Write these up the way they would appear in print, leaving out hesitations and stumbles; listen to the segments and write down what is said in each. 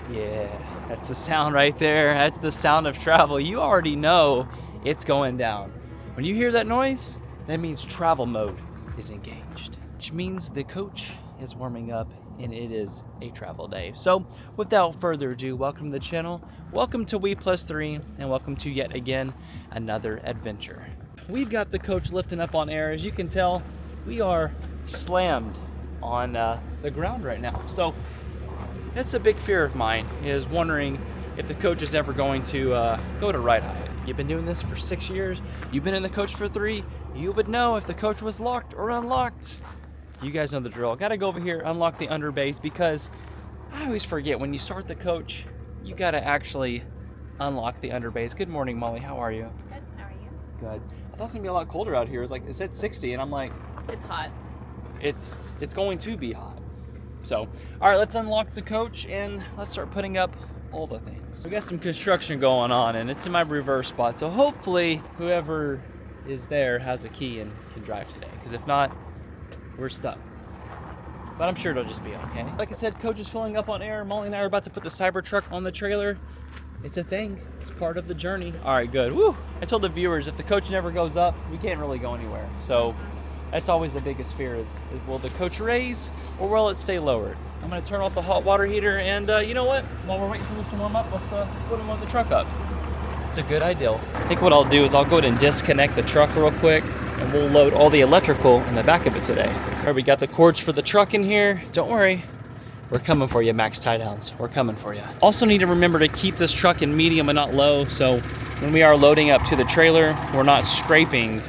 Yeah, that's the sound right there. That's the sound of travel. You already know it's going down. When you hear that noise, that means travel mode is engaged, which means the coach is warming up and it is a travel day. So without further ado, welcome to the channel, welcome to We+3, and welcome to yet again another adventure. We've got the coach lifting up on air. As you can tell, we are slammed on the ground right now. So that's a big fear of mine, is wondering if the coach is ever going to go to ride height. You've been doing this for 6 years, you've been in the coach for 3, you would know if the coach was locked or unlocked. You guys know the drill. Gotta go over here, unlock the underbase, because I always forget when you start the coach, you gotta actually unlock the underbase. Good morning, Molly, how are you? Good, how are you? Good. I thought it was gonna be a lot colder out here. It's like, it said 60, and I'm like, it's hot. It's going to be hot. So, all right, let's unlock the coach and let's start putting up all the things. We got some construction going on and it's in my reverse spot. So hopefully whoever is there has a key and can drive today. Because if not, we're stuck. But I'm sure it'll just be okay. Like I said, coach is filling up on air. Molly and I are about to put the Cybertruck on the trailer. It's a thing. It's part of the journey. All right, good. Woo! I told the viewers, if the coach never goes up, we can't really go anywhere. So that's always the biggest fear is will the coach raise or will it stay lowered? I'm gonna turn off the hot water heater and you know what? While we're waiting for this to warm up, let's put him on the truck up. It's a good idea. I think what I'll do is I'll go ahead and disconnect the truck real quick and we'll load all the electrical in the back of it today. All right, we got the cords for the truck in here. Don't worry, we're coming for you, Max Tie Downs. We're coming for you. Also need to remember to keep this truck in medium and not low, so when we are loading up to the trailer, we're not scraping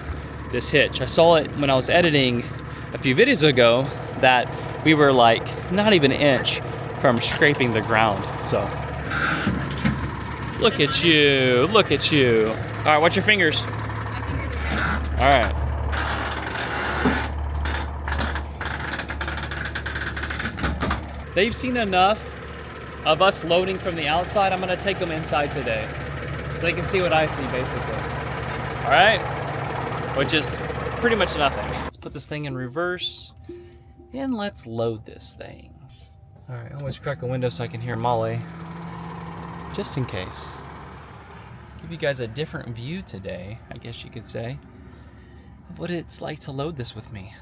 this hitch. I saw it when I was editing a few videos ago that we were like not even an inch from scraping the ground. So look at you, look at you. All right, watch your fingers. All right. They've seen enough of us loading from the outside. I'm gonna take them inside today so they can see what I see basically. All right, which is pretty much nothing. Let's put this thing in reverse and let's load this thing. All right, always crack a window so I can hear Molly, just in case. Give you guys a different view today, I guess you could say, of what it's like to load this with me.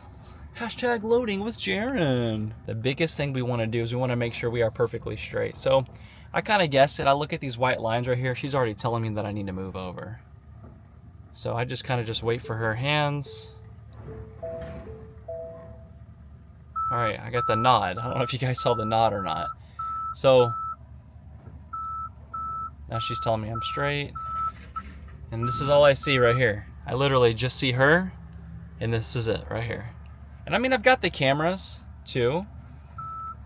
Hashtag loading with Jaren. The biggest thing we want to do is we want to make sure we are perfectly straight. So I kind of guessed it. I look at these white lines right here. She's already telling me that I need to move over. So I just kind of just wait for her hands. All right, I got the nod. I don't know if you guys saw the nod or not. So now she's telling me I'm straight. And this is all I see right here. I literally just see her and this is it right here. And I mean, I've got the cameras too,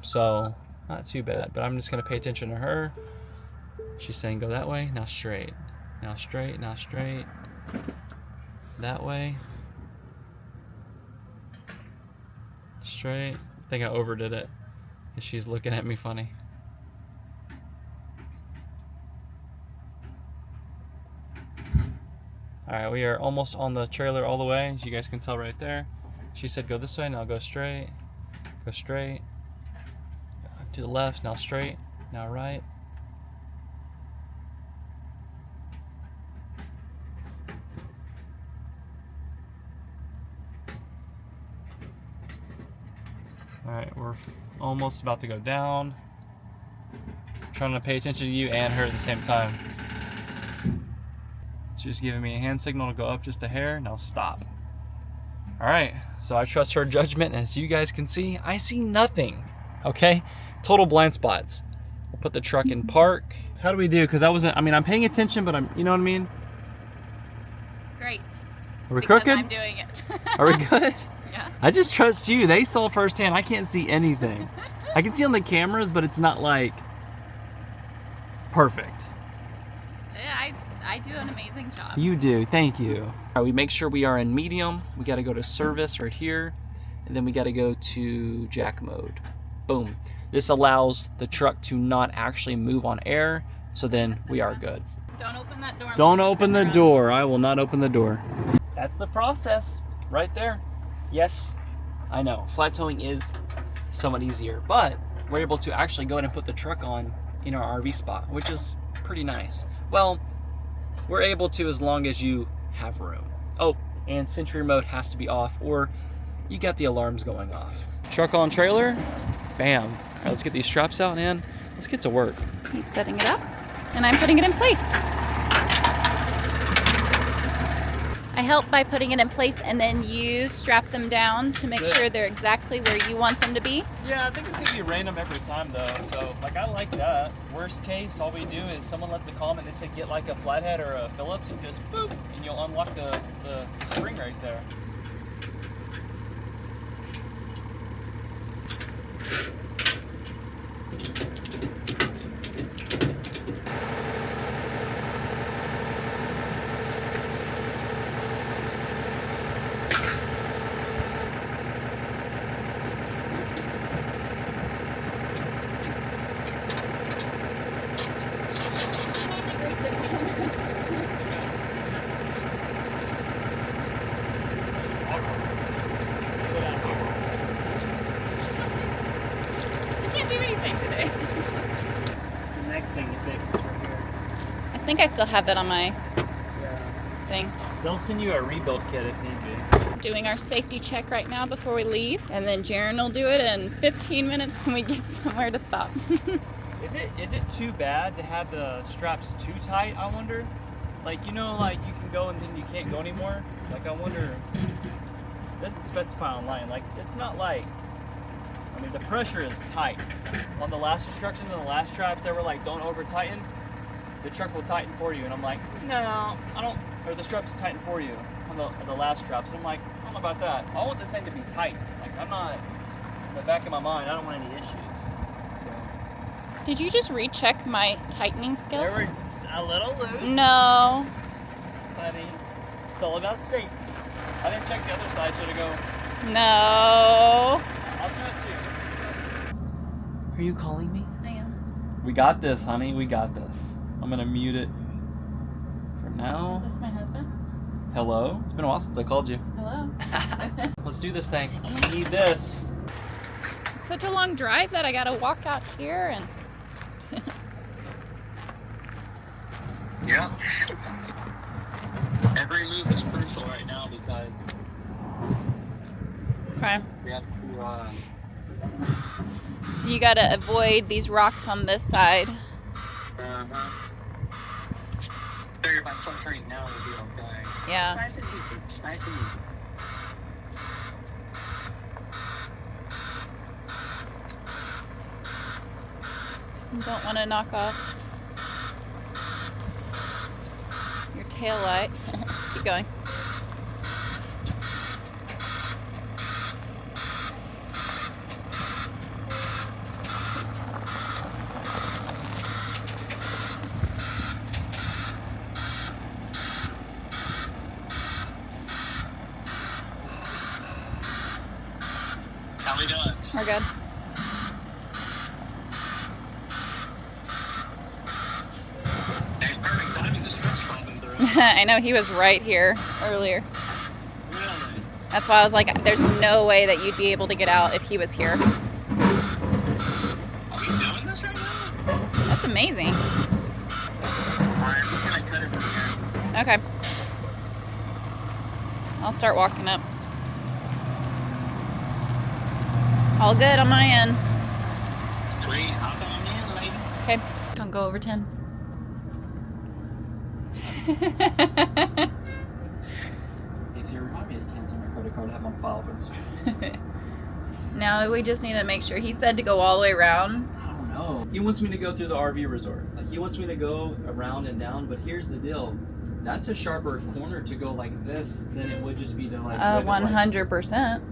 so not too bad, but I'm just gonna pay attention to her. She's saying go that way, now straight, now straight, now straight, that way, straight. I think I overdid it, and she's looking at me funny. All right, we are almost on the trailer all the way, as you guys can tell right there. She said go this way, now go straight, to the left, now straight, now right. All right, we're almost about to go down. I'm trying to pay attention to you and her at the same time. She's giving me a hand signal to go up just a hair, now stop. All right, so I trust her judgment. As you guys can see, I see nothing, okay? Total blind spots. We'll put the truck in park. How do we do? Because I'm paying attention, but you know what I mean? Great. Are we because crooked? I'm doing it. Are we good? Yeah. I just trust you. They saw firsthand. I can't see anything. I can see on the cameras, but it's not like perfect. Yeah, I do an amazing job. You do, thank you. All right, we make sure we are in medium. We gotta go to service right here, and then we gotta go to jack mode. Boom. This allows the truck to not actually move on air, so then we are good. Don't open that door. Don't open the door. I will not open the door. That's the process right there. Yes, I know, flat towing is somewhat easier, but we're able to actually go ahead and put the truck on in our RV spot, which is pretty nice. Well, we're able to as long as you have room. Oh, and Sentry mode has to be off or you got the alarms going off. Truck on trailer, bam. All right, let's get these straps out and let's get to work. He's setting it up and I'm putting it in place. I help by putting it in place and then you strap them down to make sure they're exactly where you want them to be. Yeah, I think it's gonna be random every time though. So like I like that. Worst case, all we do is someone left a comment and they said get like a flathead or a Phillips and just boop and you'll unlock the spring right there. Can't do anything today. The next thing to fix right here. I think I still have that on my thing. They'll send you a rebuild kit if need be. Doing our safety check right now before we leave, and then Jaren will do it in 15 minutes when we get somewhere to stop. Is it too bad to have the straps too tight, I wonder? Like, you know, like you can go and then you can't go anymore? Like, I wonder, it doesn't specify online. Like, it's not like, I mean, the pressure is tight. On the last instructions and the last straps, they were like, don't over tighten. The truck will tighten for you. And I'm like, no, I don't, or the straps will tighten for you on the last straps. And I'm like, I don't know about that. I want this thing to be tight. Like, I'm not, in the back of my mind, I don't want any issues. Did you just recheck my tightening skills? They were a little loose. No. Honey, it's all about safety. I didn't check the other side, should I go? No. I'll trust you. Are you calling me? I am. We got this, honey. We got this. I'm gonna mute it for now. Is this my husband? Hello? It's been a while since I called you. Hello. Let's do this thing. We need this. It's such a long drive that I gotta walk out here and... Yeah. Every move is crucial right now because Okay. we have to, You gotta avoid these rocks on this side. figure if I start turning now, we'll be okay. Yeah. It's nice and easy. It's nice and easy. Don't want to knock off your tail light. Keep going. How we doing? We're good. Hey, perfect timing. This truck's pumping through. I know he was right here earlier. Really? That's why I was like, there's no way that you'd be able to get out if he was here. Are we doing this right now? That's amazing. Alright, I'm just gonna cut it from here. Okay. I'll start walking up. All good on my end. Sweet. Hop on in, lady. Okay. Don't go over 10. Easier, remind me to cancel my credit card. I have on file for this one. Now we just need to make sure. He said to go all the way around. I don't know. He wants me to go through the RV resort. Like, he wants me to go around and down, but here's the deal. That's a sharper corner to go like this than it would just be to like... 100%.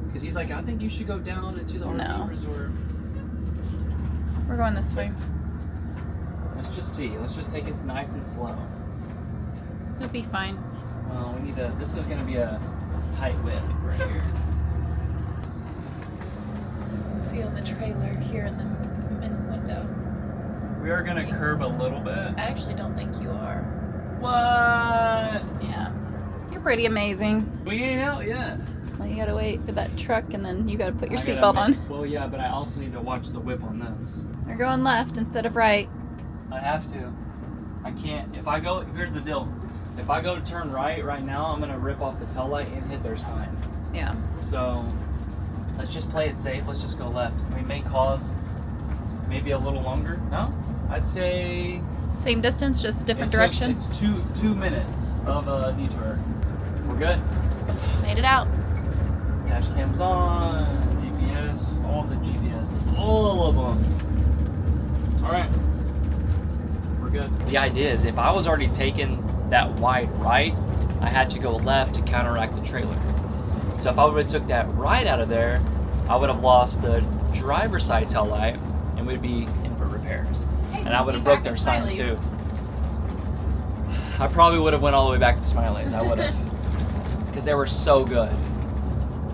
Because he's like, I think you should go down into the RV resort. We're going this way. Let's just see. Let's just take it nice and slow. It'll be fine. Well, we need to... This is going to be a tight whip right here. See on the trailer here in the window. We are going to curve a little bit. I actually don't think you are. What? Yeah. You're pretty amazing. We ain't out yet. We you gotta wait for that truck, and then you gotta put your I gotta seatbelt on. Well, yeah, but I also need to watch the whip on this. You're going left instead of right. I have to. I can't. If I go, here's the deal. If I go to turn right now, I'm gonna rip off the tail light and hit their sign. Yeah. So let's just play it safe. Let's just go left. We may cause maybe a little longer. No, I'd say Same distance, just different direction. It's 2 minutes of a detour. We're good. Made it out. Dash cams on. GPS. All the GPSs. All of them. All right. We're good. The idea is if I was already taking that wide right, I had to go left to counteract the trailer. So if I would have took that right out of there, I would have lost the driver's side tail light and we'd be in for repairs. Hey, And I would have back broke their to sign Smiley's. too. I probably would have went all the way back to Smiley's. I would have. Because they were so good.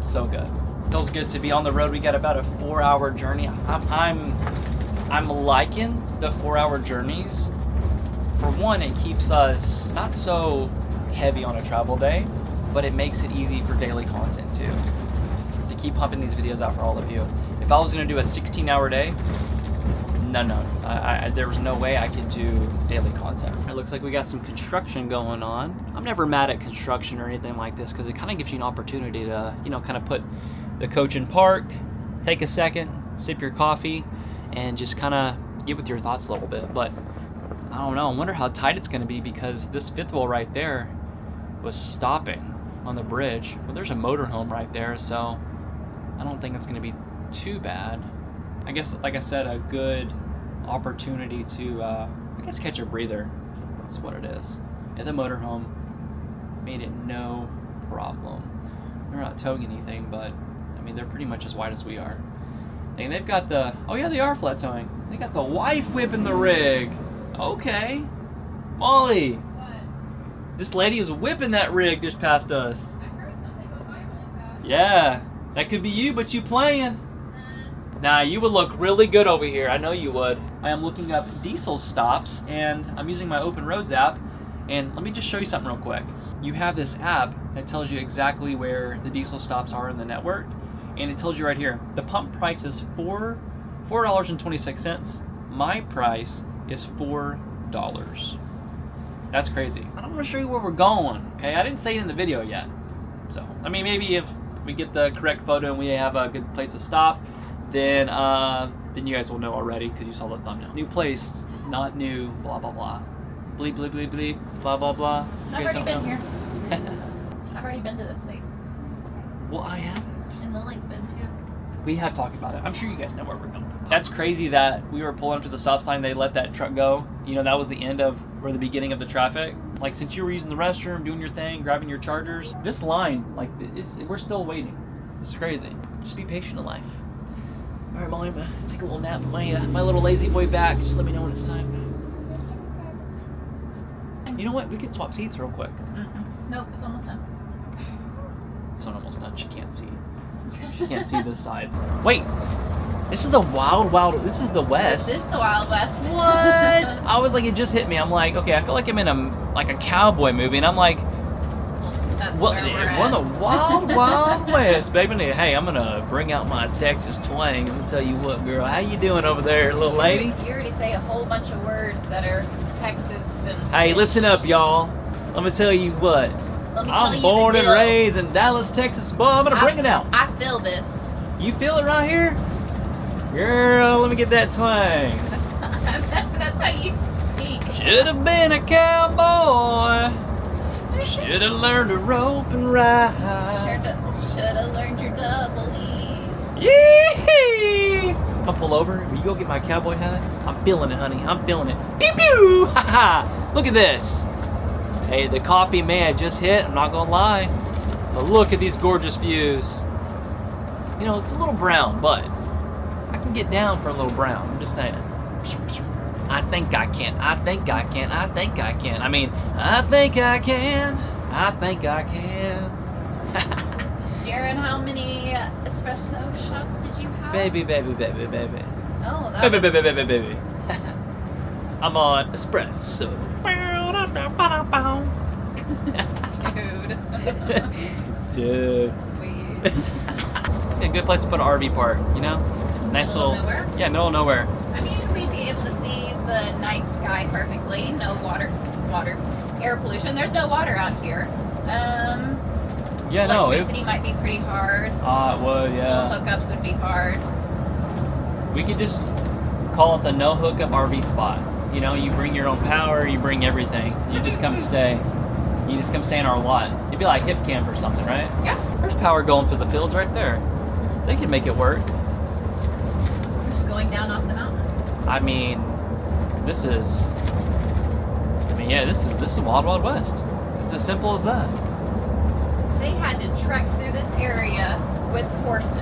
So good. Feels good to be on the road. We got about a 4-hour journey. I'm liking the 4-hour journeys. For one, it keeps us not so heavy on a travel day, but it makes it easy for daily content too. To keep pumping these videos out for all of you. If I was gonna do a 16-hour day, no, there was no way I could do daily content. It looks like we got some construction going on. I'm never mad at construction or anything like this because it kind of gives you an opportunity to, kind of put the coach in park, take a second, sip your coffee, and just kind of get with your thoughts a little bit. But I don't know. I wonder how tight it's going to be because this fifth wheel right there was stopping on the bridge. Well, there's a motorhome right there, so I don't think it's going to be too bad. I guess, like I said, a good opportunity to, catch a breather is what it is. And the motorhome made it no problem. They're not towing anything, but, they're pretty much as wide as we are. And they've got the, oh yeah, they are flat towing. They got the wife whip in the rig. Okay. Molly. What? This lady is whipping that rig just past us. I heard something go by really fast. Yeah. That could be you, but you playing. Nah, you would look really good over here. I know you would. I am looking up diesel stops, and I'm using my Open Roads app. And let me just show you something real quick. You have this app that tells you exactly where the diesel stops are in the network. And it tells you right here, the pump price is $4.26. My price is $4. That's crazy. I'm gonna show you where we're going, okay? I didn't say it in the video yet. So, maybe if we get the correct photo and we have a good place to stop, then you guys will know already because you saw the thumbnail. New place, not new, blah, blah, blah. Bleep, bleep, bleep, bleep, blah, blah, blah. You I've guys already don't been know. here. I've already been to this state. Well, I haven't. And Lily's been too. We have talked about it. I'm sure you guys know where we're going. That's crazy that we were pulling up to the stop sign, they let that truck go. That was the end of, or the beginning of the traffic. Like, since you were using the restroom, doing your thing, grabbing your chargers, this line, we're still waiting. It's crazy. Just be patient in life. All right, Molly, I'm gonna take a little nap with my little lazy boy back. Just let me know when it's time. You know what? We can swap seats real quick. Nope, it's almost done. It's not almost done. She can't see. She can't see this side. Wait, this is the wild. This is the West. This is the Wild West. What? I was like, it just hit me. I'm like, okay, I feel like I'm in a cowboy movie, and I'm like, That's what? where we're We're in at. the wild West, baby. Hey, I'm gonna bring out my Texas twang. Let me tell you what, girl. How you doing over there, little lady? You already say a whole bunch of words that are Texas and. Hey, listen up, y'all. Let me tell you what. Let me tell I'm you born the and deal. raised in Dallas, Texas. Boy, I'm gonna bring it out. I feel this. You feel it right here? Girl, let me get that twang. That's how you speak. Should have been a cowboy. Should have learned to rope and ride. Should have learned your double E's. Yee! I'm gonna pull over. Will you go get my cowboy hat? I'm feeling it, honey. I'm feeling it. Pew pew! Ha ha! Look at this. Hey, the coffee may have just hit. I'm not gonna lie. But look at these gorgeous views. It's a little brown, but I can get down for a little brown. I'm just saying. I think I can. I think I can. I think I can. I think I can. I think I can. Jaron, how many espresso shots did you have? Baby. Oh, that was... Baby. I'm on espresso. Dude. Dude. Sweet. It's a good place to put an RV park, you know? Nice Middle little. of nowhere? Yeah, middle of nowhere. I mean, we'd be able to see the night sky perfectly. No air pollution. There's no water out here. Yeah, no. Electricity might be pretty hard. It would, yeah. Little hookups would be hard. We could just call it the no hookup RV spot. You know, you bring your own power, you bring everything. You just come stay. You just come stay in our lot. It'd be like hip camp or something, right? Yeah. There's power going through the fields right there. They can make it work. We're just going down off the mountain. I mean, this is Wild Wild West. It's as simple as that. They had to trek through this area with horses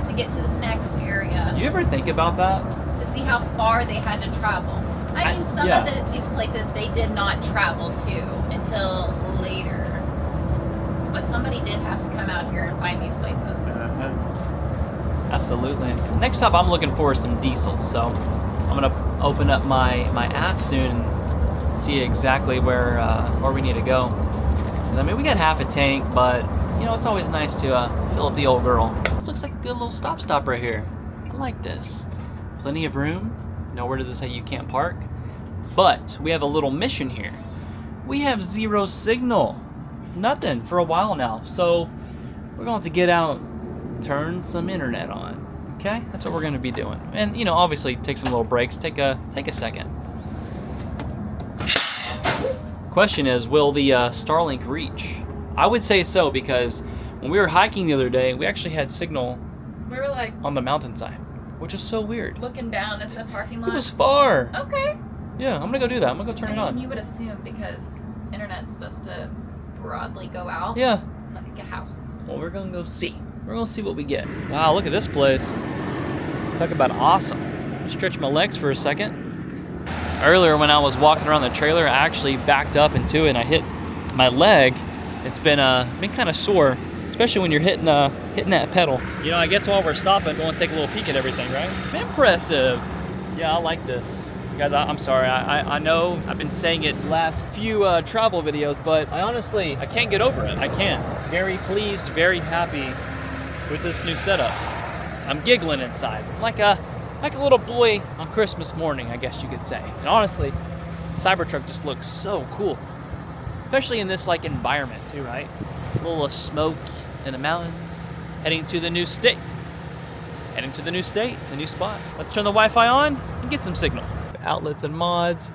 to get to the next area You ever think about that? to see how far they had to travel. I mean, some yeah. of these places they did not travel to until later. But somebody did have to come out here and find these places. Absolutely. Next up, I'm looking for some diesel. So I'm gonna open up my app soon and see exactly where we need to go. I mean, we got half a tank, but you know, it's always nice to fill up the old girl. This looks like a good little stop right here. I like this. Plenty of room. Nowhere does it say you can't park. But we have a little mission here. We have 0 signal. Nothing for a while now. So we're going to get out, turn some internet on. Okay? That's what we're going to be doing. And you know, obviously take some little breaks. Take a second. Question is, will the Starlink reach? I would say so, because when we were hiking the other day, we actually had signal We were like on the mountainside, which is so weird. looking down into the parking lot. It was far. Okay. Yeah, I'm gonna go do that. I'm gonna go turn it I mean, on. you would assume because internet's supposed to broadly go out. Yeah. Like a house. Well, we're gonna go see. We're gonna see what we get. Wow, look at this place. Talk about awesome. Stretch my legs for a second. Earlier when I was walking around the trailer, I actually backed up into it and I hit my leg. It's been kind of sore, especially when you're hitting that pedal. You know, I guess while we're stopping, we'll take a little peek at everything, right? Impressive. Yeah, I like this. Guys, I'm sorry. I know I've been saying it the last few travel videos, but I can't get over it. I can't. Very pleased, very happy with this new setup. I'm giggling inside, like a little boy on Christmas morning, I guess you could say. And honestly, Cybertruck just looks so cool, especially in this like environment too, right? A little smoke in the mountains, heading to the new state. Heading to the new state, the new spot. Let's turn the Wi-Fi on and get some signal. Outlets and mods.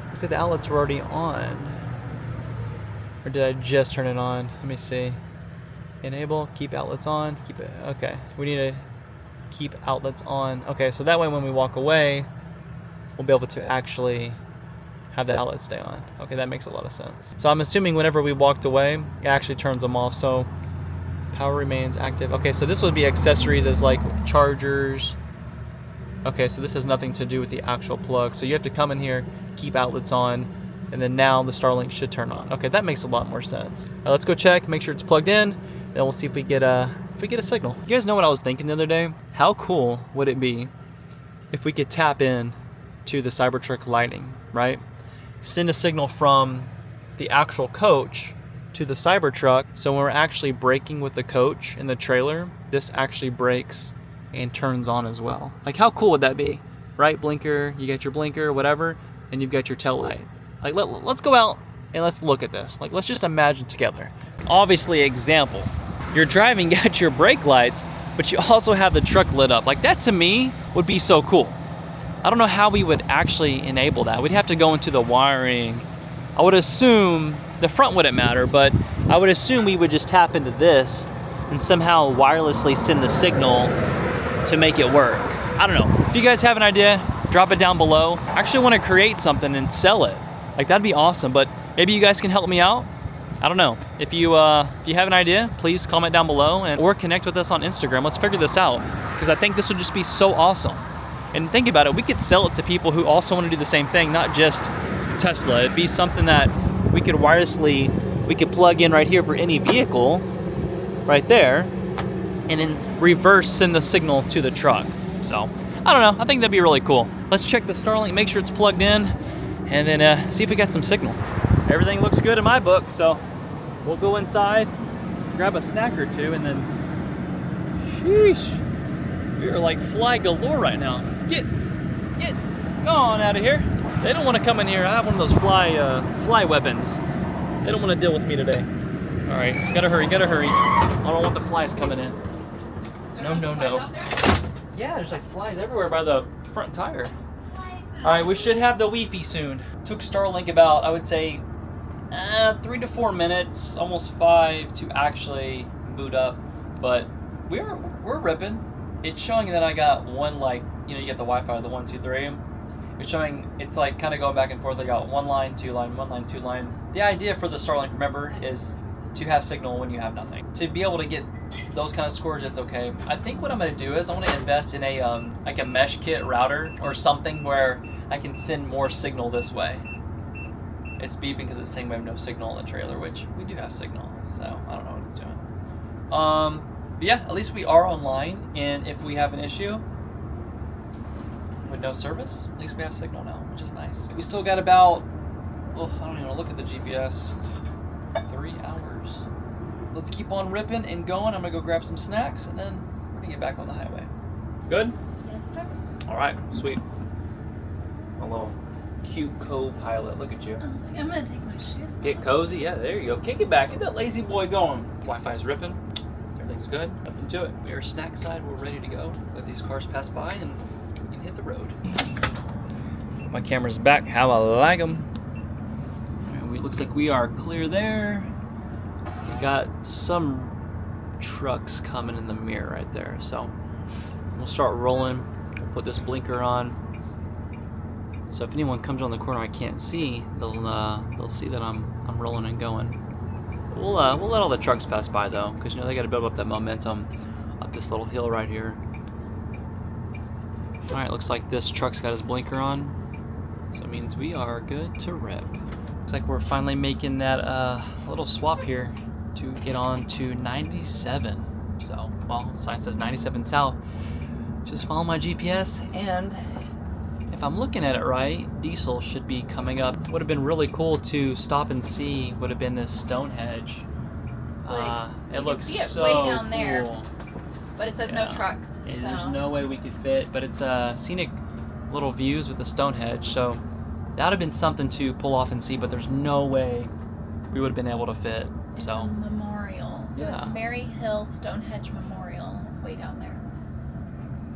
Looks like the outlets were already on. Or did I just turn it on? Let me see. Enable, keep outlets on, keep it, okay. We need to keep outlets on. Okay, so that way when we walk away, we'll be able to actually have the outlet stay on. Okay, that makes a lot of sense. So I'm assuming whenever we walked away, it actually turns them off. So power remains active. Okay, so this would be accessories as like chargers. Okay, so this has nothing to do with the actual plug. So you have to come in here, keep outlets on, and then now the Starlink should turn on. Okay, that makes a lot more sense. Let's go check, make sure it's plugged in, then we'll see if we get a signal. You guys know what I was thinking the other day? How cool would it be if we could tap in to the Cybertruck lighting, right? Send a signal from the actual coach to the Cybertruck, so when we're actually braking with the coach in the trailer, this actually brakes and turns on as well. Like, how cool would that be? Right? Blinker, you got your blinker, whatever, and you've got your tail light. Like, let's go out and let's look at this. Like, let's just imagine together. Obviously, example, you're driving, got your brake lights, but you also have the truck lit up. Like, that to me would be so cool. I don't know how we would actually enable that. We'd have to go into the wiring. I would assume the front wouldn't matter, but I would assume we would just tap into this and somehow wirelessly send the signal to make it work. I don't know. If you guys have an idea, drop it down below. I actually want to create something and sell it. Like, that'd be awesome, but maybe you guys can help me out. I don't know. If you have an idea, please comment down below or connect with us on Instagram. Let's figure this out, because I think this would just be so awesome. And think about it, we could sell it to people who also want to do the same thing, not just Tesla. It'd be something that we could plug in right here for any vehicle, right there, and then reverse send the signal to the truck. So, I don't know, I think that'd be really cool. Let's check the Starlink, make sure it's plugged in, and then see if we got some signal. Everything looks good in my book, so we'll go inside, grab a snack or two, and then, sheesh, we are like fly galore right now. Get on out of here. They don't want to come in here. I have one of those fly weapons. They don't want to deal with me today. All right, gotta hurry. I don't want the flies coming in. No. Yeah, there's like flies everywhere by the front tire. All right, we should have the Wi-Fi soon. Took Starlink about, I would say, 3 to 4 minutes, almost 5 to actually boot up. But we're ripping. It's showing that I got one, like, you get the Wi-Fi, the 1, 2, 3. It's showing it's like kind of going back and forth. I got 1 line, 2 line, 1 line, 2 line. The idea for the Starlink, remember, is to have signal when you have nothing. To be able to get those kind of scores, it's okay. I think what I'm gonna do is I want to invest in a like a mesh kit router or something where I can send more signal this way. It's beeping because it's saying we have no signal in the trailer, which we do have signal, so I don't know what it's doing. But yeah, at least we are online, and if we have an issue with no service, at least we have signal now, which is nice. We still got about, I don't even want to look at the GPS, 3 hours. Let's keep on ripping and going. I'm gonna go grab some snacks, and then we're gonna get back on the highway. Good? Yes, sir. All right, sweet. A little cute co-pilot, look at you. I was like, I'm gonna take my shoes off. Get cozy, yeah, there you go. Kick it back, get that lazy boy going. Wi-Fi's ripping, everything's good, nothing to it. We are snack side, we're ready to go. Let these cars pass by and we can hit the road. My camera's back, how I like them. It looks like we are clear there. We got some trucks coming in the mirror right there, so we'll start rolling. We'll put this blinker on. So if anyone comes on the corner I can't see, they'll see that I'm rolling and going. We'll let all the trucks pass by though, because they got to build up that momentum up this little hill right here. All right, looks like this truck's got his blinker on, so it means we are good to rip. Looks like we're finally making that little swap here to get on to 97. So, well, sign says 97 south. Just follow my GPS, and if I'm looking at it right, diesel should be coming up. Would have been really cool to stop and see. Would have been this Stonehenge. It looks so way down there, cool. but it says no trucks. And so. there's no way we could fit. But it's scenic little views with the Stonehenge. So that would have been something to pull off and see. But there's no way we would have been able to fit. It's so a memorial. So yeah. it's Mary Hill Stonehenge Memorial. It's way down there.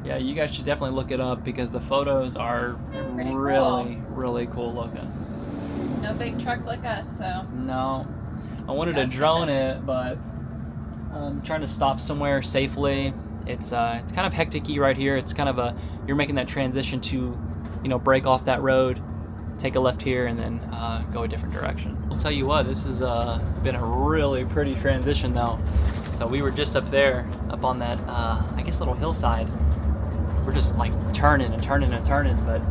Yeah, you guys should definitely look it up because the photos are pretty really cool looking. No big trucks like us, so. No, I wanted to drone it, but I'm trying to stop somewhere safely. It's kind of hectic-y right here. It's kind of you're making that transition to, break off that road, take a left here, and then go a different direction. I'll tell you what, this has been a really pretty transition though. So we were just up there, up on that, I guess, little hillside. We're just like turning, but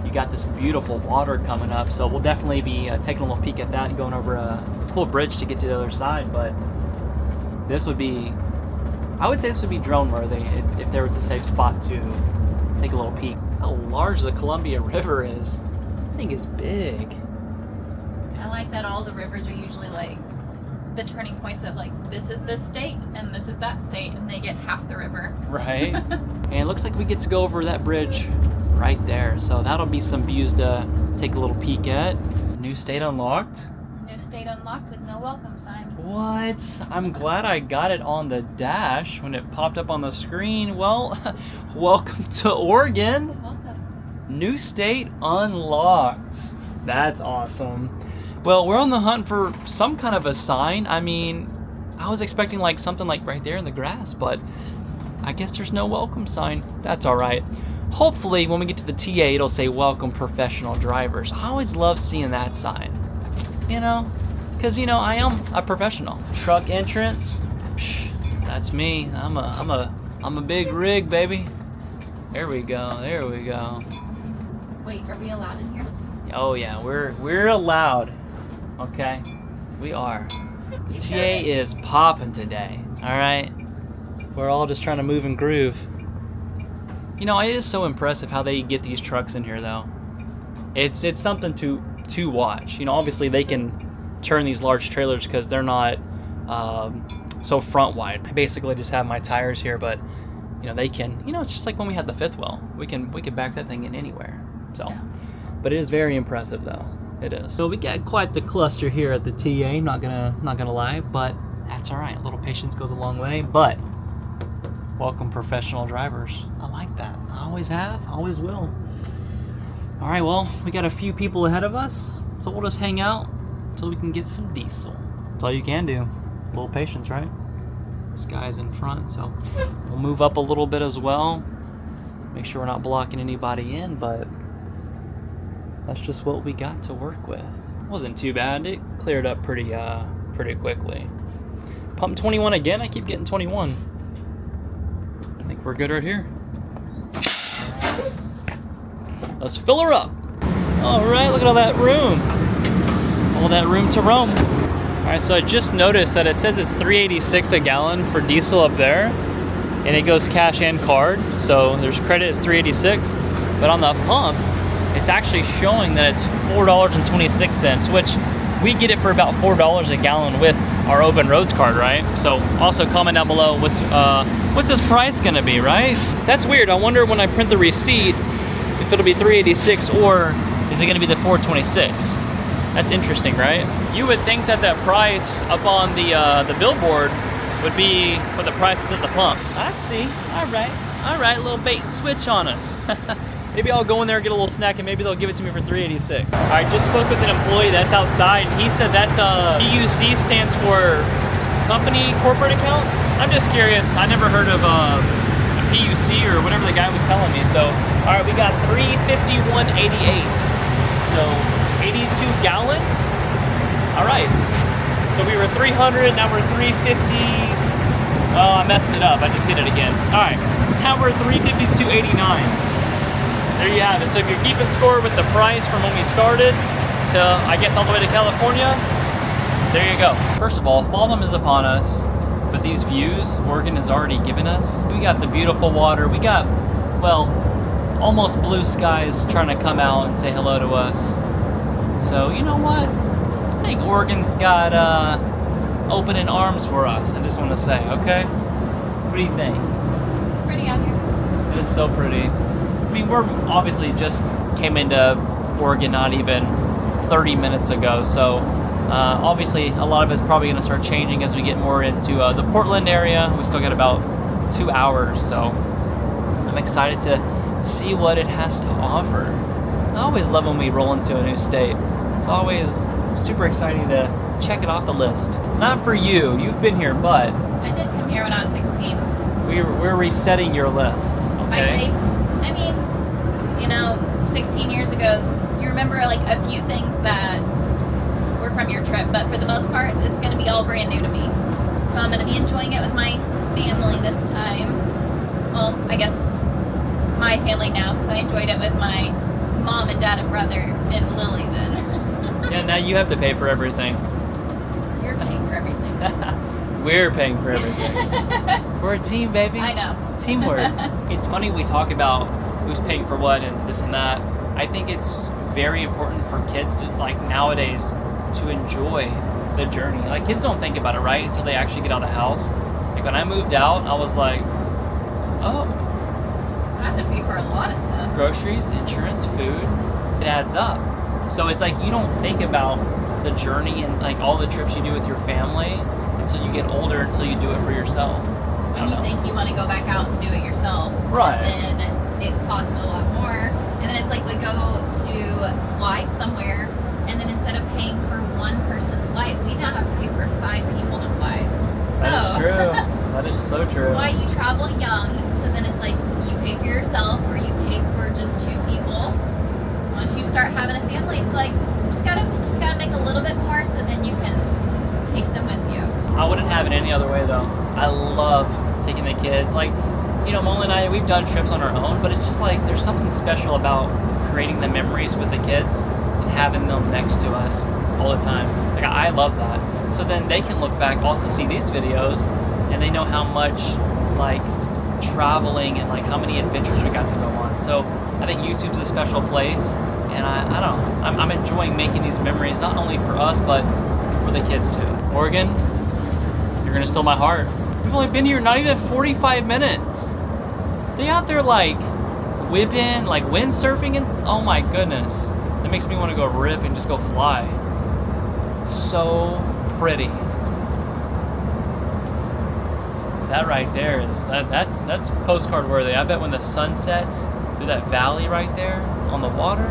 you got this beautiful water coming up. So we'll definitely be taking a little peek at that and going over a cool bridge to get to the other side. But this would be, I would say this would be drone worthy if there was a safe spot to take a little peek. How large the Columbia River is. I think it's big. I like that all the rivers are usually like the turning points of like, this is this state and this is that state, and they get half the river. Right. And it looks like we get to go over that bridge right there. So that'll be some views to take a little peek at. New state unlocked. New state unlocked with no welcome sign. What? I'm glad I got it on the dash when it popped up on the screen. Well, welcome to Oregon. Welcome. New state unlocked. That's awesome. Well, we're on the hunt for some kind of a sign. I mean, I was expecting like something like right there in the grass, but I guess there's no welcome sign. That's all right. Hopefully when we get to the TA, it'll say welcome professional drivers. I always love seeing that sign, because I am a professional. Truck entrance, that's me. I'm a big rig, baby. There we go. Wait, are we allowed in here? Oh yeah, we're allowed. Okay, we are. The TA is popping today. All right, we're all just trying to move and groove. It is so impressive how they get these trucks in here, though. It's something to watch. Obviously they can turn these large trailers because they're not so front wide. I basically just have my tires here, but you know, they can, you know, it's just like when we had the fifth wheel. We can back that thing in anywhere. So, Yeah. but it is very impressive though. It is. So we got quite the cluster here at the TA, not gonna lie, but that's all right. A little patience goes a long way, but welcome professional drivers. I like that. I always have, always will. All right, well, we got a few people ahead of us, so we'll just hang out until we can get some diesel. That's all you can do. A little patience, right? This guy's in front, so we'll move up a little bit as well. Make sure we're not blocking anybody in, but that's just what we got to work with. Wasn't too bad. It cleared up pretty quickly. Pump 21 again. I keep getting 21. I think we're good right here. Let's fill her up. All right, look at all that room. All that room to roam. All right, so I just noticed that it says it's $3.86 a gallon for diesel up there, and it goes cash and card. So there's credit is $3.86, but on the pump, it's actually showing that it's $4.26, which we get it for about $4 a gallon with our Open Roads card, right? So also comment down below what's this price gonna be, right? That's weird. I wonder when I print the receipt if it'll be $3.86 or is it gonna be the $4.26? That's interesting, right? You would think that that price up on the billboard would be what the price is at the pump. I see. All right, little bait and switch on us. Maybe I'll go in there and get a little snack and maybe they'll give it to me for $3.86. I just spoke with an employee that's outside and he said that's PUC stands for company corporate accounts. I'm just curious. I never heard of a PUC or whatever the guy was telling me. So, all right, we got 351.88. So 82 gallons. All right. So we were 300, now we're 350. Oh, I messed it up. I just hit it again. All right, now we're 352.89. There you have it. So if you're keeping score with the price from when we started to, I guess, all the way to California, there you go. First of all, fall is upon us, but these views Oregon has already given us. We got the beautiful water. We got, well, almost blue skies trying to come out and say hello to us. So you know what? I think Oregon's got opening arms for us. I just want to say, okay? What do you think? It's pretty out here. It is so pretty. I mean, we're obviously just came into Oregon not even 30 minutes ago, so obviously a lot of it's probably going to start changing as we get more into the Portland area. We still got about 2 hours, so I'm excited to see what it has to offer. I always love when we roll into a new state. It's always super exciting to check it off the list. Not for you, you've been here, but I did come here when I was 16. we're resetting your list, okay? I mean, you know, 16 years ago, you remember like a few things that were from your trip, but for the most part, it's going to be all brand new to me. So I'm going to be enjoying it with my family this time. Well, I guess my family now, because I enjoyed it with my mom and dad and brother and Lily then. Yeah, now you have to pay for everything. You're paying for everything. We're paying for everything. We're a team, baby. I know. Teamwork. It's funny we talk about who's paying for what and this and that. I think it's very important for kids to, like, nowadays, to enjoy the journey. Like, kids don't think about it, right, until they actually get out of the house. Like, when I moved out, I was like, oh. I have to pay for a lot of stuff. Groceries, insurance, food, it adds up. So it's like you don't think about the journey and like all the trips you do with your family until you get older, until you do it for yourself. When you think you want to go back out and do it yourself, right? Then it costs a lot more. And then it's like we go to fly somewhere, and then instead of paying for one person's flight, we now have to pay for 5 people to fly. That is true. That is so true. That's why you travel young. So then it's like you pay for yourself, or you pay for just 2 people. Once you start having a family, it's like just gotta make a little bit more, so then you can take them with you. I wouldn't have it any other way though. I love taking the kids. Like, you know, Molly and I, we've done trips on our own, but it's just like there's something special about creating the memories with the kids and having them next to us all the time. Like, I love that. So then they can look back also see these videos and they know how much like traveling and like how many adventures we got to go on. So I think YouTube's a special place, and I don't know, I'm enjoying making these memories not only for us but for the kids too. Oregon, you're gonna steal my heart. We've only been here not even 45 minutes. They out there like whipping, like windsurfing, and oh my goodness. That makes me want to go rip and just go fly. So pretty. That right there is that's postcard worthy. I bet when the sun sets through that valley right there on the water.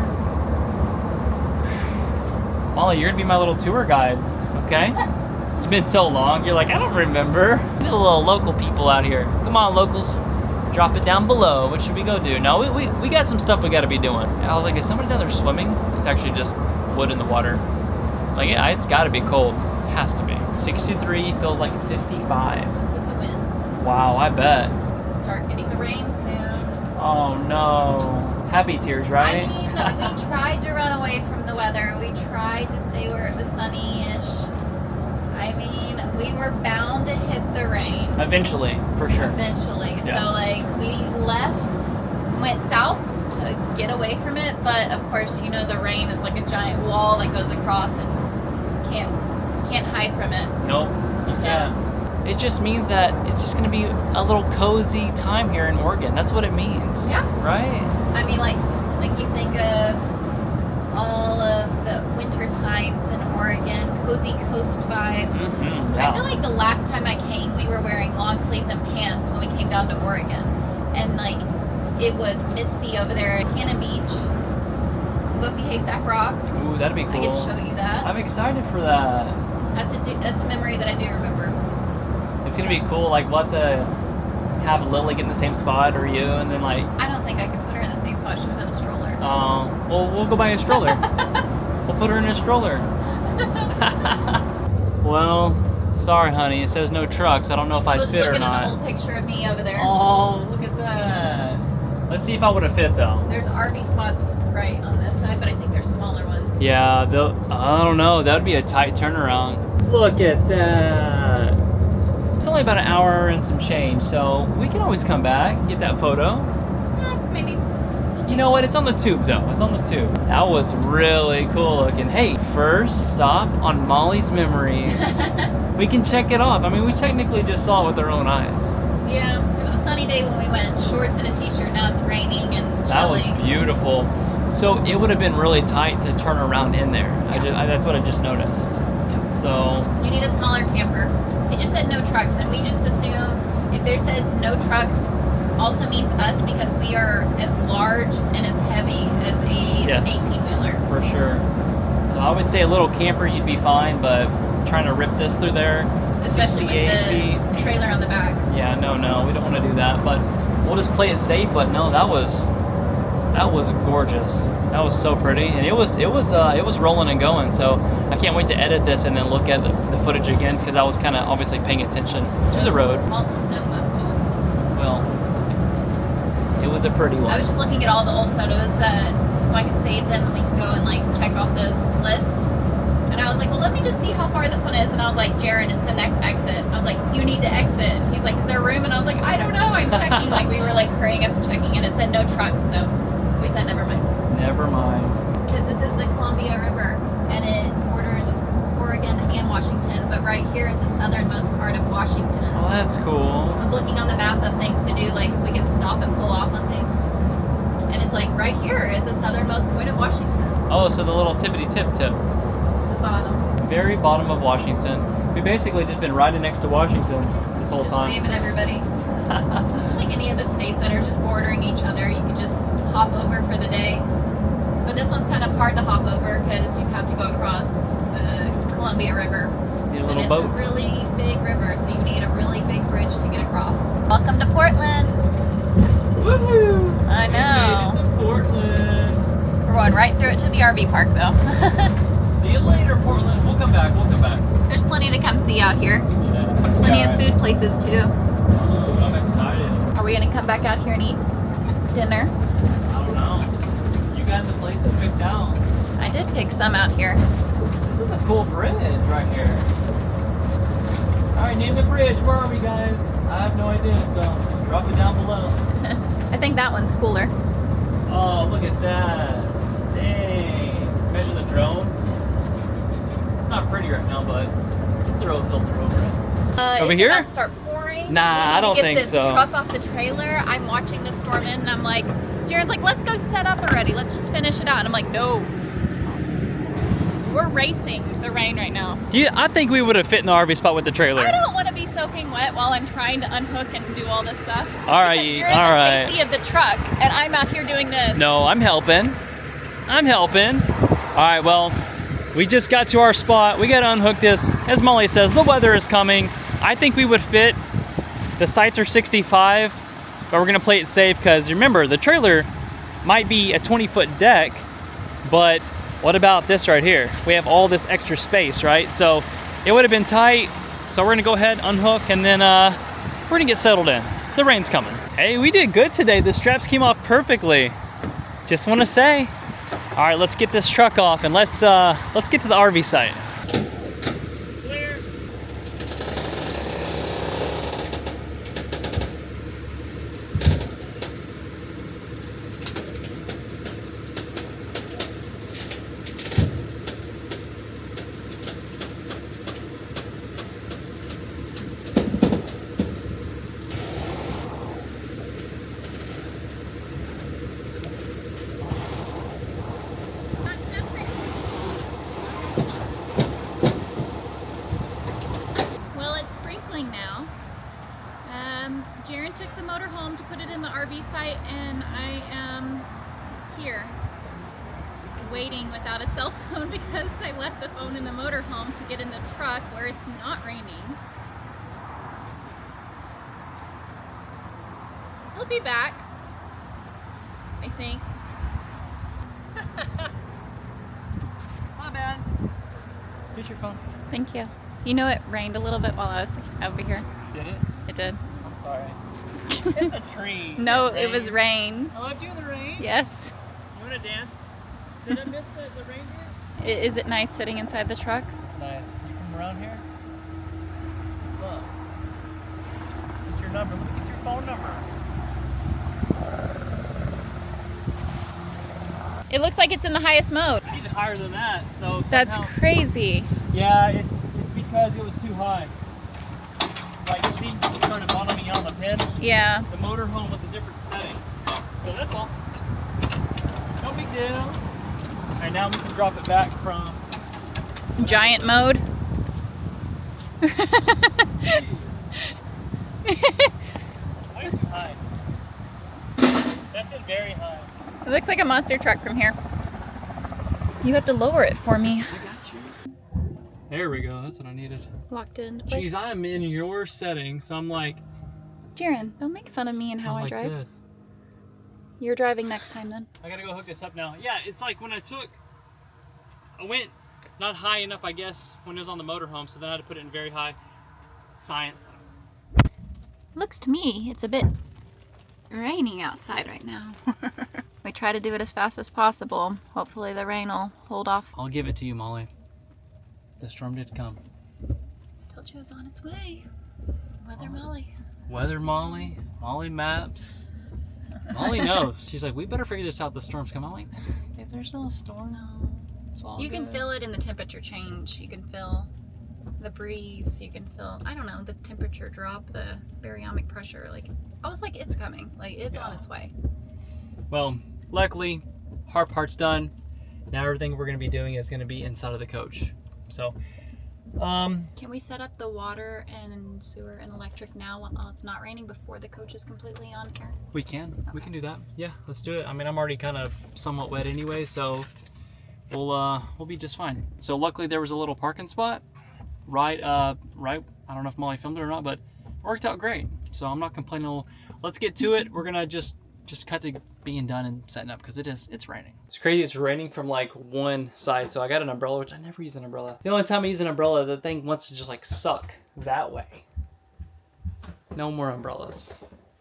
Molly, you're gonna be my little tour guide, okay? It's been so long. You're like, I don't remember. We need a little local people out here. Come on, locals. Drop it down below. What should we go do? No, we got some stuff we got to be doing. I was like, is somebody down there swimming? It's actually just wood in the water. Like, yeah, it's got to be cold. It has to be. 63 feels like 55. With the wind. Wow, I bet. We'll start getting the rain soon. Oh no. Happy tears, right? I mean, we tried to run away from the weather. We tried to stay where it was sunny-ish. I mean, we were bound to hit the rain. Eventually, for sure. Eventually. Yeah. So, like, we left, went south to get away from it, but of course, you know, the rain is like a giant wall that goes across and can't hide from it. Nope, you can't. It just means that it's just going to be a little cozy time here in Oregon. That's what it means. Yeah. Right? I mean, like you think of all of the winter times in Oregon, cozy coast vibes. Mm-hmm, yeah. I feel like the last time I came, we were wearing long sleeves and pants when we came down to Oregon. And like, it was misty over there at Cannon Beach. We'll go see Haystack Rock. Ooh, that'd be cool. I get to show you that. I'm excited for that. That's a memory that I do remember. It's gonna be cool. Like, we'll have to have Lily get in the same spot, or you, and then like. I don't think I could put her in the same spot. She was in a stroller. Well, we'll go buy a stroller. We'll put her in a stroller. Well, sorry, honey. It says no trucks. I don't know if I We'll just fit or looking not. at an old picture of me over there. Oh, look at that. Let's see if I would have fit though. There's RV spots right on this side, but I think there's smaller ones. Yeah, I don't know. That would be a tight turnaround. Look at that. It's only about an hour and some change, so we can always come back and get that photo. Maybe. We'll see. You know what? It's on the tube, though. It's on the tube. That was really cool looking. Hey, first stop on Molly's Memories. We can check it off. I mean, we technically just saw it with our own eyes. Yeah, it was a sunny day when we went. Shorts and a t-shirt. Now it's raining and That was chilly. beautiful. So it would have been really tight to turn around in there. Yeah. That's what I just noticed. Yeah. So You need a smaller camper. It just said no trucks, and we just assume if there says no trucks, also means us because we are as large and as heavy as a Yes. 18-wheeler. for sure. So I would say a little camper you'd be fine, but trying to rip this through there, Especially 68 with feet. the trailer on the back. Yeah, no, we don't want to do that. But we'll just play it safe. But no, that was gorgeous. That was so pretty, and it was rolling and going. So I can't wait to edit this and then look at the footage again because I was kind of obviously paying attention to the road. Multnomah. Well, it was a pretty one. I was just looking at all the old photos so I could save them and we can go and like check off those lists. And I was like, well, let me just see how far this one is. And I was like, Jaron, it's the next exit. I was like, you need to exit. He's like, is there room? And I was like, I don't know. I'm checking. Like we were like hurrying up and checking, and it said no trucks. So we said never mind. Never mind. Because this is the Columbia River and it borders Oregon and Washington. But right here is the southernmost part of Washington. Oh, that's cool. I was looking on the map of things to do, like if we could stop and pull off on things. And it's like right here is the southernmost point of Washington. Oh, so the little tippity tip. The bottom. Very bottom of Washington. We've basically just been riding next to Washington this whole Just time. waving everybody. It's like any of the states that are just bordering each other. You could just hop over for the day. But this one's kind of hard to hop over because you have to go across the Columbia River. Need a And little it's boat. a really big river, so you need a really big bridge to get across. Welcome to Portland. Woohoo! I know. We made it to Portland. We're going right through it to the RV park, though. See you later, Portland. We'll come back. There's plenty to come see out here. Yeah. Plenty Yeah, of food places, too. Ooh, I'm excited. Are we going to come back out here and eat dinner? I don't know. You got the places picked out. I did pick some out here. This is a cool bridge right here. Alright, name the bridge. Where are we, guys? I have no idea, so drop it down below. I think that one's cooler. Oh, look at that. Dang. Measure the drone. It's not pretty right now, but you can throw a filter over it. Over it's here? about to start pouring. Nah, We need I don't to think get this so. truck off the trailer. I'm watching the storm in, and I'm like, Jared's like, let's go set up already. Let's just finish it out. And I'm like, no. We're racing the rain right now. I think we would have fit in the RV spot with the trailer. I don't want to be soaking wet while I'm trying to unhook and do all this stuff. All right, Because you're all in the right. safety of the truck, and I'm out here doing this. No, I'm helping. I'm helping. All right, well, we just got to our spot. We got to unhook this. As Molly says, the weather is coming. I think we would fit. The sights are 65, but we're gonna play it safe because remember, the trailer might be a 20-foot deck, but what about this right here? We have all this extra space, right? So it would have been tight. So we're gonna go ahead, unhook, and then we're gonna get settled in. The rain's coming. Hey, we did good today. The straps came off perfectly. Just wanna say. All right, let's get this truck off and let's get to the RV site. Clear. Well, it's sprinkling now. Jaren took the motor home to put it in the RV site, and I am here waiting without a cell phone because I left the phone in the motor home to get in the truck where it's not raining. He'll be back, I think. My bad. Here's your phone. Thank you. You know, it rained a little bit while I was over here. Did it? It did. I'm sorry. It's a tree. No, it was rain. I loved you in the rain. Yes. You want to dance? Did I miss the rain here? Is it nice sitting inside the truck? It's nice. You from around here? What's up? What's your number? Let's get your phone number. It looks like it's in the highest mode. I need it higher than that, so That's somehow- crazy. Yeah, it's because it was too high. Like, you see, it started bottoming out on the pin. Yeah. The motorhome was a different setting. So that's all. No big deal. And now we can drop it back from Giant mode. Way too high. That's it very high. It looks like a monster truck from here. You have to lower it for me. I got you. There we go. That's what I needed. Locked in. Place. Jeez, I'm in your setting, so I'm like, Jaren, don't make fun of me and how I'm I like drive. this. You're driving next time then. I gotta go hook this up now. Yeah, it's like when I went not high enough, I guess, when it was on the motorhome, so then I had to put it in very high. Science. Looks to me, it's a bit raining outside right now. We try to do it as fast as possible. Hopefully the rain will hold off. I'll give it to you, Molly. The storm did come. I told you it was on its way. Weather Molly. Weather Molly, Molly maps. Molly knows. She's like, we better figure this out. The storm's coming. I'm like, if there's no storm, No. it's all You can good. feel it in the temperature change. You can feel the breeze. You can feel, I don't know, the temperature drop, the barometric pressure. Like, I was like, it's coming. Like, it's on its way. Well, luckily, hard part's done. Now everything we're gonna be doing is gonna be inside of the coach. So, Can we set up the water and sewer and electric now while it's not raining before the coach is completely on air? we can. We Okay. can do that. Yeah, let's do it. I mean, I'm already kind of somewhat wet anyway, so we'll be just fine. So luckily there was a little parking spot right. I don't know if Molly filmed it or not, but it worked out great. So I'm not complaining. Let's get to it. We're gonna just cut to being done and setting up because it's raining. It's crazy. It's raining from like one side, so I got an umbrella, which I never use an umbrella. The only time I use an umbrella, the thing wants to just like suck that way. No more umbrellas.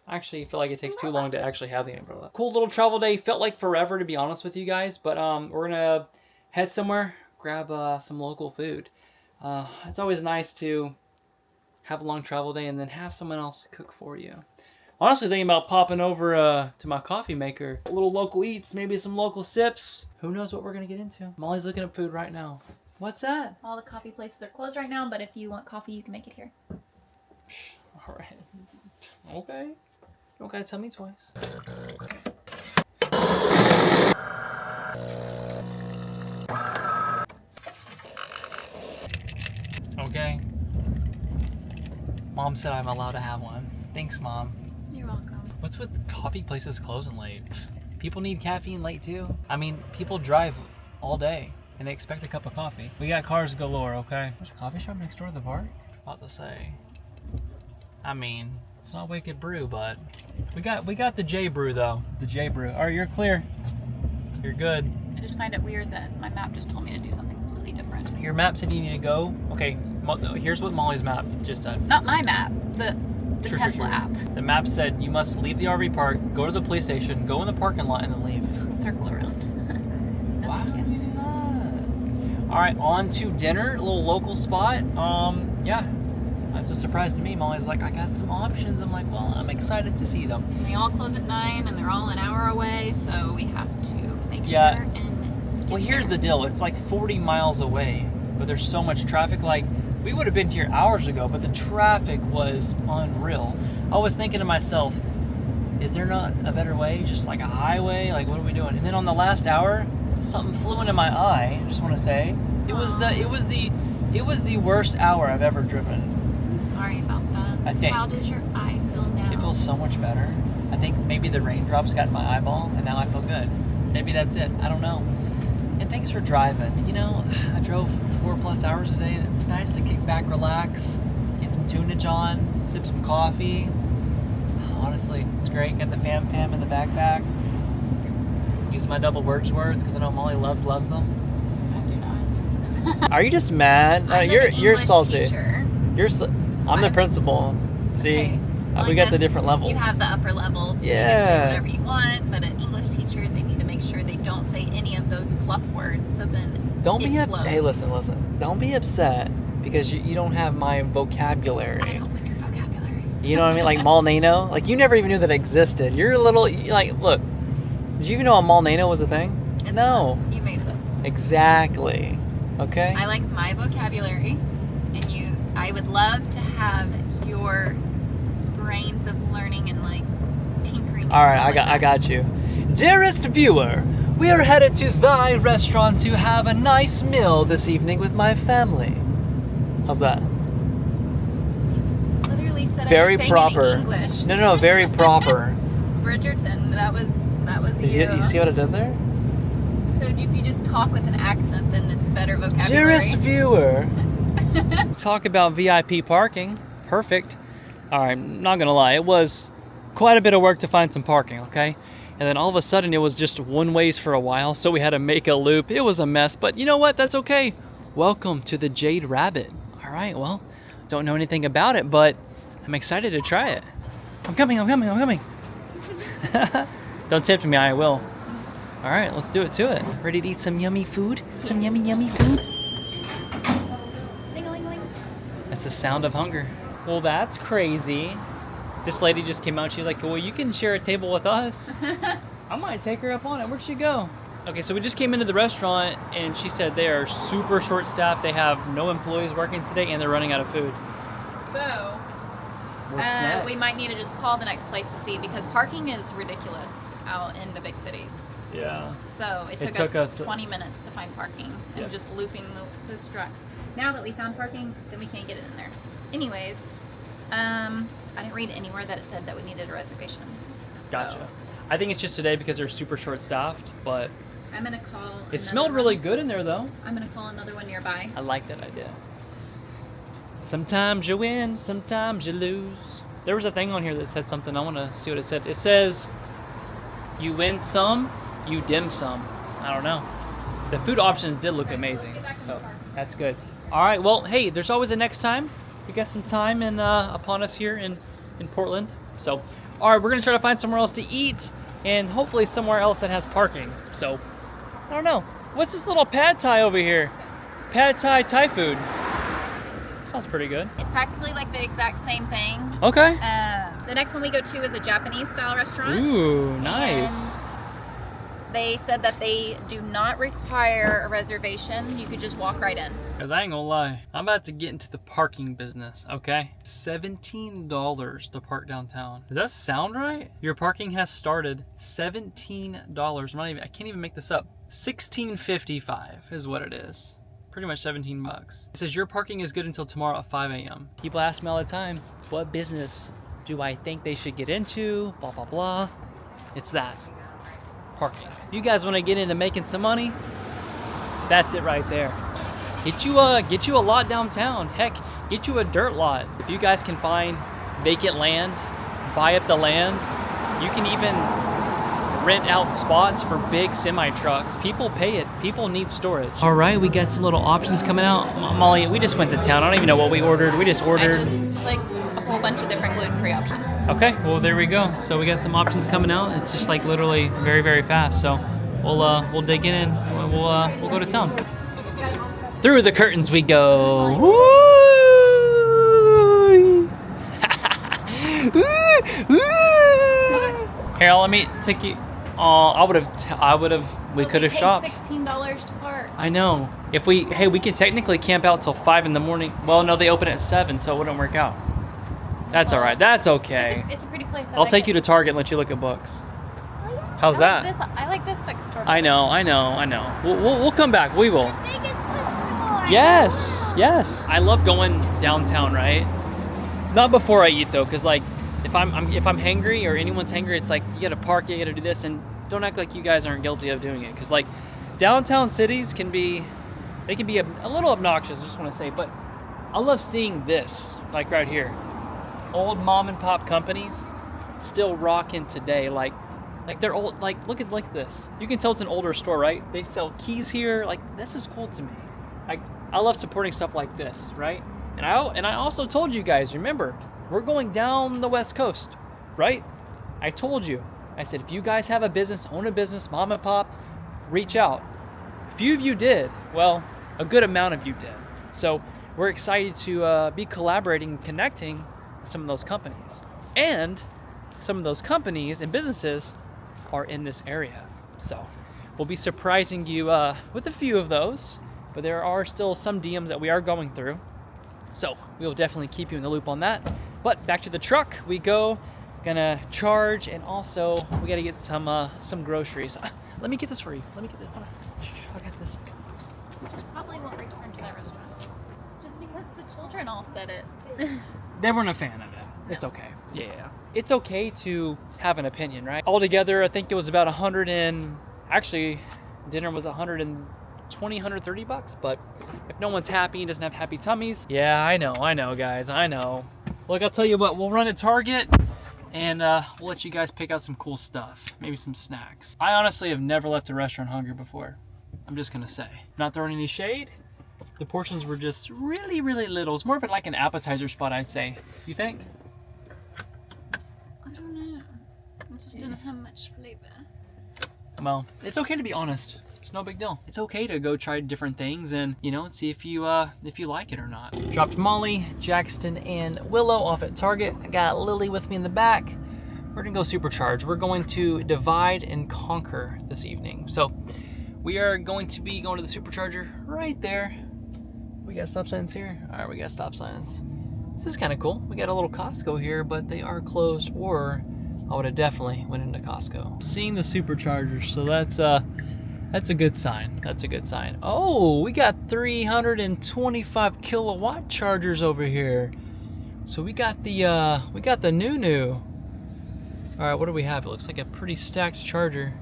I actually feel like it takes too long to actually have the umbrella. Cool little travel day. Felt like forever, to be honest with you guys, but we're gonna head somewhere, grab some local food. It's always nice to have a long travel day and then have someone else cook for you. Honestly thinking about popping over to my coffee maker. A little local eats, maybe some local sips. Who knows what we're gonna get into. Molly's looking at food right now. What's that? All the coffee places are closed right now, but if you want coffee, you can make it here. All right. Okay. You don't gotta tell me twice. Okay. Mom said I'm allowed to have one. Thanks, Mom. You're welcome. What's with coffee places closing late? People need caffeine late too. I mean, people drive all day and they expect a cup of coffee. We got cars galore, okay? There's a coffee shop next door to the park? About to say. I mean, it's not Wicked Brew, but we got the J Brew though. The J Brew. All right, you're clear. You're good. I just find it weird that my map just told me to do something completely different. Your map said you need to go. Okay, here's what Molly's map just said. Not my map, the True, Tesla true. app. The map said you must leave the RV park, go to the police station, go in the parking lot, and then leave. Circle around. No, Why thank would you. we do that? All right, on to dinner, a little local spot. Yeah, that's a surprise to me. Molly's like, I got some options. I'm like, well, I'm excited to see them. And they all close at 9 and they're all an hour away, so we have to make Yeah. sure and get Well, here's the there. deal. It's like 40 miles away, but there's so much traffic. Like, we would have been here hours ago, but the traffic was unreal. I was thinking to myself, is there not a better way? Just like a highway? Like, what are we doing? And then on the last hour, something flew into my eye. I just want to say, it was the worst hour I've ever driven. I'm sorry about that. I think- How does your eye feel now? It feels so much better. I think maybe the raindrops got in my eyeball, and now I feel good. Maybe that's it. I don't know. And thanks for driving. You know, I drove 4+ hours a day. It's nice to kick back, relax, get some tunage on, sip some coffee. Honestly, it's great. Got the fam in the backpack. Use my double words because I know Molly loves them. I do not. Are you just mad? I'm you're an English salty. Teacher. I'm the I'm- principal. See, Okay. Well, we I got the guess different levels. You have the upper level, so you can Yeah. say whatever you want, but an English teacher, they need to make sure they don't say any of those fluff words, so then Don't it be flows. Hey, listen. Don't be upset because you don't have my I vocabulary. don't know your vocabulary. You know what I mean? Like Malnano. Like you never even knew that existed. You're a little like, look. Did you even know a Malnano was a thing? It's No. not. You made it up. Exactly. Okay. I like my vocabulary, and I would love to have your brains of learning and like tinkering. And All right, stuff I like got you. Dearest viewer, we are headed to thy restaurant to have a nice meal this evening with my family. How's that? that. Literally said Very everything proper. in English. No, very proper. Bridgerton. That was Did you see what I did there? So if you just talk with an accent, then it's better vocabulary. Dearest viewer. Talk about VIP parking. Perfect. All right, not gonna lie, it was quite a bit of work to find some parking, okay? And then all of a sudden it was just one ways for a while, so we had to make a loop. It was a mess, but you know what? That's okay. Welcome to the Jade Rabbit. All right, well, don't know anything about it, but I'm excited to try it. I'm coming. Don't tempt me, I will. All right, let's do it to it. Ready to eat some yummy food? Some yummy food? Ding-a-ling-a-ling. That's the sound of hunger. Well, that's crazy. This lady just came out. She's like, well, you can share a table with us. I might take her up on it. Where'd she go? Okay, so we just came into the restaurant, and she said they are super short-staffed. They have no employees working today, and they're running out of food. So, What's next? we might need to just call the next place to see because parking is ridiculous out in the big cities. Yeah. So it took us 20 minutes to find parking and Yes. just looping this truck. Now that we found parking, then we can't get it in there. Anyways, I didn't read anywhere that it said that we needed a reservation. So Gotcha. I think it's just today because they're super short-staffed, but I'm gonna call. it smelled really good in there, though. I'm gonna call another one nearby. I like that idea. Sometimes you win, sometimes you lose. There was a thing on here that said something. I want to see what it said. It says, you win some, you dim some. I don't know. The food options did look amazing, so that's good. All right, well, hey, there's always a next time. We got some time upon us here in Portland. So, all right, we're going to try to find somewhere else to eat and hopefully somewhere else that has parking. So, I don't know. What's this little pad thai over here? Pad thai food. Sounds pretty good. It's practically like the exact same thing. Okay. The next one we go to is a Japanese style restaurant. Ooh, nice. And They said that they do not require a reservation. You could just walk right in. Cause I ain't gonna lie, I'm about to get into the parking business, okay? $17 to park downtown. Does that sound right? Your parking has started $17. I can't even make this up. $16.55 is what it is. Pretty much 17 bucks. It says your parking is good until tomorrow at 5 a.m. People ask me all the time, what business do I think they should get into? Blah, blah, blah. It's that. Parking. If you guys want to get into making some money, that's it right there. Get you a lot downtown. Heck, get you a dirt lot. If you guys can find vacant land, buy up the land. You can even rent out spots for big semi trucks. People pay it. People need storage. All right, we got some little options coming out. Molly, we just went to town. I don't even know what we ordered. We just ordered. I just like a whole bunch of different gluten-free options. Okay, well there we go. So we got some options coming out. It's just like literally very, very fast. So we'll dig in and we'll go to town. Through the curtains we go. Woo! Here, let me take you. We could have shopped. $16 to park. I know. We could technically camp out till 5 in the morning. Well, no, they open at 7, so it wouldn't work out. That's all right. That's okay. It's a pretty place. I'll take you to Target and let you look at books. How's that? I like this bookstore. I know. We'll come back. We will. The biggest bookstore. Yes. I love going downtown, right? Not before I eat though, because like if I'm hangry or anyone's hangry, it's like you gotta park, you gotta do this, and don't act like you guys aren't guilty of doing it, because like downtown cities can be a little obnoxious. I just want to say, but I love seeing this, like right here, old mom and pop companies still rocking today. Like they're old. Like look at this. You can tell it's an older store, right? They sell keys here. Like this is cool to me. I love supporting stuff like this, right? And I also told you guys, remember, we're going down the West Coast, right? I told you. I said, if you guys have a business, own a business, mom and pop, reach out. A few of you did. Well, a good amount of you did. So we're excited to be collaborating and connecting with some of those companies. And some of those companies and businesses are in this area. So we'll be surprising you with a few of those, but there are still some DMs that we are going through. So we will definitely keep you in the loop on that. But back to the truck we go. Gonna charge, and also we gotta get some groceries. Let me get this for you. Let me get this. I got this. Probably won't return to that restaurant. Just because the children all said it. They weren't a fan of it. It's okay. Yeah. It's okay to have an opinion, right? Altogether, I think it was about actually, dinner was $120, $130, but if no one's happy and doesn't have happy tummies, yeah, I know, guys, I know. Look, I'll tell you what, we'll run a Target, and we'll let you guys pick out some cool stuff, maybe some snacks. I honestly have never left a restaurant hungry before. I'm just gonna say. Not throwing any shade. The portions were just really, really little. It's more of like an appetizer spot, I'd say. You think? I don't know. It just didn't have much flavor. Well, it's okay to be honest. It's no big deal. It's okay to go try different things and, see if you like it or not. Dropped Molly, Jackson, and Willow off at Target. I got Lily with me in the back. We're gonna go supercharge. We're going to divide and conquer this evening. So we are going to be going to the supercharger right there. We got stop signs here. All right, we got stop signs. This is kind of cool. We got a little Costco here, but they are closed, or I would have definitely went into Costco. Seeing the supercharger, so that's a good sign. That's a good sign. Oh, we got 325 kilowatt chargers over here. So we got the new. All right, what do we have? It looks like a pretty stacked charger.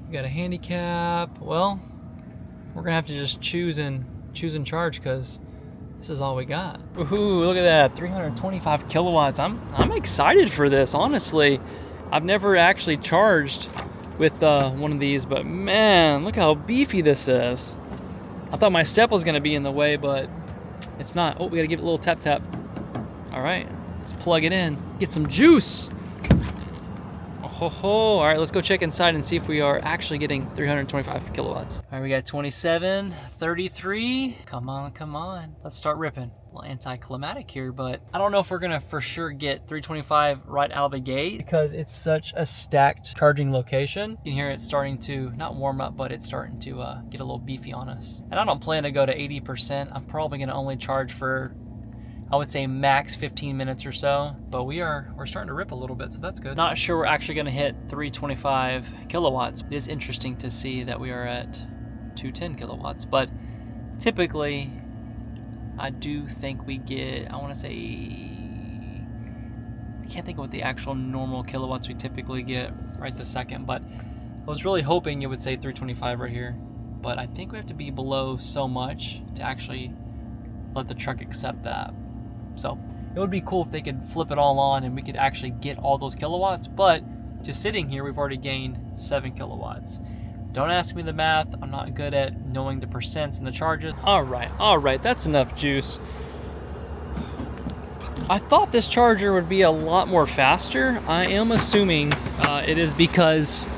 We got a handicap. Well, we're gonna have to just choose and charge because this is all we got. Ooh, look at that, 325 kilowatts. I'm excited for this, honestly. I've never actually charged with one of these, but man, look how beefy this is. I thought my step was gonna be in the way, but it's not. Oh, we gotta give it a little tap tap. All right, let's plug it in, get some juice. Oh, ho ho. All right, let's go check inside and see if we are actually getting 325 kilowatts. All right, we got 27, 33. Come on, come on. Let's start ripping. A little anticlimactic here, but I don't know if we're gonna for sure get 325 right out of the gate because it's such a stacked charging location. You can hear it starting to not warm up, but it's starting to get a little beefy on us. And I don't plan to go to 80%. I'm probably gonna only charge for, I would say, max 15 minutes or so, but we're starting to rip a little bit, so that's good. Not sure we're actually gonna hit 325 kilowatts. It is interesting to see that we are at 210 kilowatts, but typically I do think we get, I wanna say, I can't think of what the actual normal kilowatts we typically get right this second, but I was really hoping it would say 325 right here, but I think we have to be below so much to actually let the truck accept that. So it would be cool if they could flip it all on and we could actually get all those kilowatts, but just sitting here, we've already gained 7 kilowatts. Don't ask me the math. I'm not good at knowing the percents and the charges. All right, that's enough juice. I thought this charger would be a lot more faster. I am assuming it is because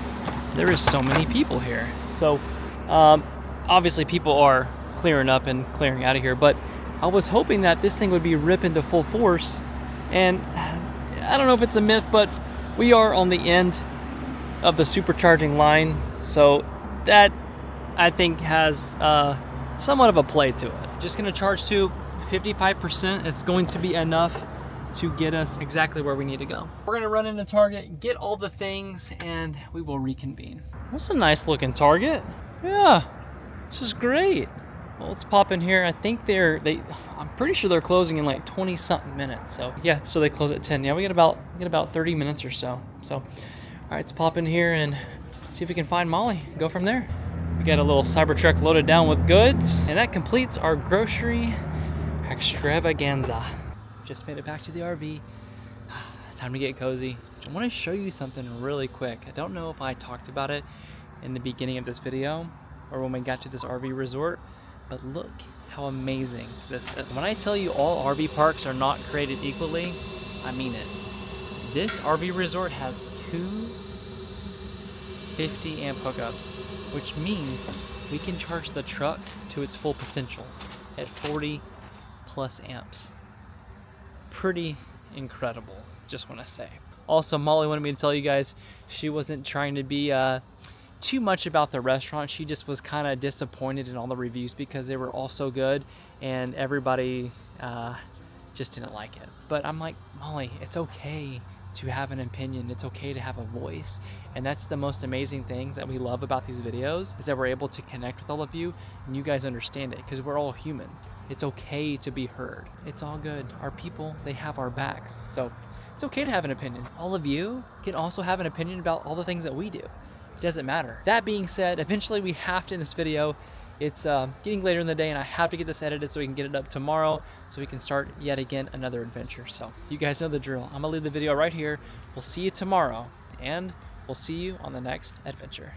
there is so many people here. So obviously people are clearing up and clearing out of here, but I was hoping that this thing would be ripping to full force, and I don't know if it's a myth, but we are on the end of the supercharging line, so that I think has somewhat of a play to it. Just gonna charge to 55%. It's going to be enough to get us exactly where we need to go. We're gonna run into Target, get all the things, and we will reconvene. That's a nice looking Target. Yeah, this is great. Well, let's pop in here. I think I'm pretty sure they're closing in like 20 something minutes. So yeah, so they close at 10. Yeah, we get about 30 minutes or so. So, all right, let's pop in here and see if we can find Molly. Go from there. We got a little Cybertruck loaded down with goods, and that completes our grocery extravaganza. Just made it back to the RV. Time to get cozy. I want to show you something really quick. I don't know if I talked about it in the beginning of this video or when we got to this RV resort, but look how amazing this is. When I tell you all RV parks are not created equally, I mean it. This RV resort has 2 50 amp hookups, which means we can charge the truck to its full potential at 40 plus amps. Pretty incredible, just want to say. Also, Molly wanted me to tell you guys she wasn't trying to be too much about the restaurant. She just was kind of disappointed in all the reviews because they were all so good and everybody just didn't like it. But I'm like, Molly, it's okay to have an opinion. It's okay to have a voice. And that's the most amazing things that we love about these videos, is that we're able to connect with all of you and you guys understand it, because we're all human. It's okay to be heard. It's all good. Our people, they have our backs. So it's okay to have an opinion. All of you can also have an opinion about all the things that we do. It doesn't matter. That being said, eventually we have to end this video. It's getting later in the day and I have to get this edited so we can get it up tomorrow so we can start yet again another adventure. So you guys know the drill. I'm gonna leave the video right here. We'll see you tomorrow and we'll see you on the next adventure.